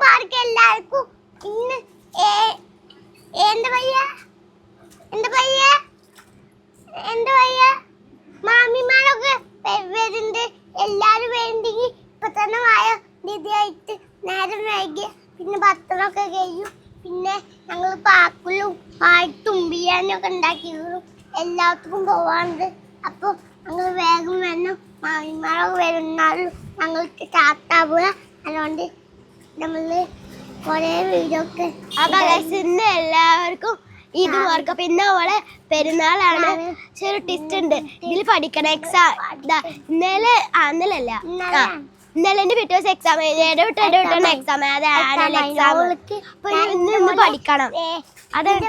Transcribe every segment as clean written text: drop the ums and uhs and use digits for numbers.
കൂട്ടുകാർക്ക് എല്ലാവർക്കും ഇന്ന് എന്താ പയ്യ മാമിമാരൊക്കെ വരുന്നുണ്ട്. എല്ലാരും വേണ്ടെങ്കിൽ ഇപ്പൊ തന്നെ വായ നിധിയായിട്ട് നേരം വൈകി പിന്നെ ഭക്ഷണമൊക്കെ കഴിയും. പിന്നെ ഞങ്ങൾ പാക്കുലും പാട്ടും ബിരിയാണിയൊക്കെ ഉണ്ടാക്കിയിരുന്നു. എല്ലാവർക്കും പോവാണ്ട്. അപ്പൊ ഞങ്ങൾ വേഗം വരണം. മാമിമാരൊക്കെ വരുന്നാലും ഞങ്ങൾക്ക് ചാത്താവുക. അതുകൊണ്ട് നമ്മള് കൊറേ വീഡിയോ ഒക്കെ ഇന്ന് എല്ലാവർക്കും ഇത് ഓർക്ക. പിന്നെ അവളെ പെരുന്നാളാണ്. ചെറിയ ടിസ്റ്റ് ഉണ്ട് ഇതിൽ പഠിക്കണം. എക്സാം ഇന്നലെ എന്റെ പിറ്റേ ദിവസം എക്സാം എക്സാം അപ്പൊ ഇന്ന് പഠിക്കണം. അതാണ്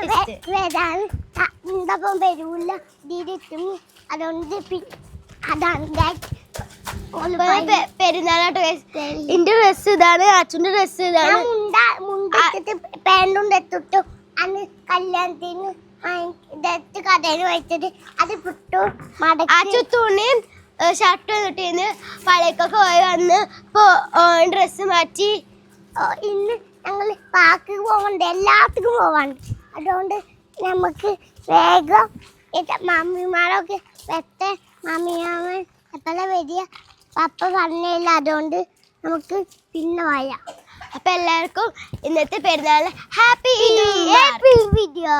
വരൂല്ല അതുകൊണ്ട് പെരുന്നാളായിട്ട് എന്റെ ഡ്രസ് ഇതാണ്, അച്ഛന്റെ ഡ്രസ് ഇതാണ്. പാൻറ്റും തെത്തിട്ടു അന്ന് കല്യാണത്തിന് കടയിൽ വെച്ചിട്ട് അത് കിട്ടു അച്ഛൻ തുണിയും ഷർട്ടും കിട്ടിന്ന് പഴയൊക്കെ പോയി വന്ന് ഇപ്പൊ ഡ്രസ്സ് മാറ്റി. ഇന്ന് ഞങ്ങൾ പാർക്ക് പോകണ്ട, എല്ലാത്തിനും പോവാണ്ട്. അതുകൊണ്ട് നമുക്ക് വേഗം മമ്മിമാരൊക്കെ വെത്തെ മമ്മിമാമൻ എപ്പോഴാ വരിക പപ്പ പറഞ്ഞില്ല. അതുകൊണ്ട് നമുക്ക് പിന്നെ വായാം. അപ്പൊ എല്ലാവർക്കും ഇന്നത്തെ പെരുന്നാളിന് ഹാപ്പി വീഡിയോ.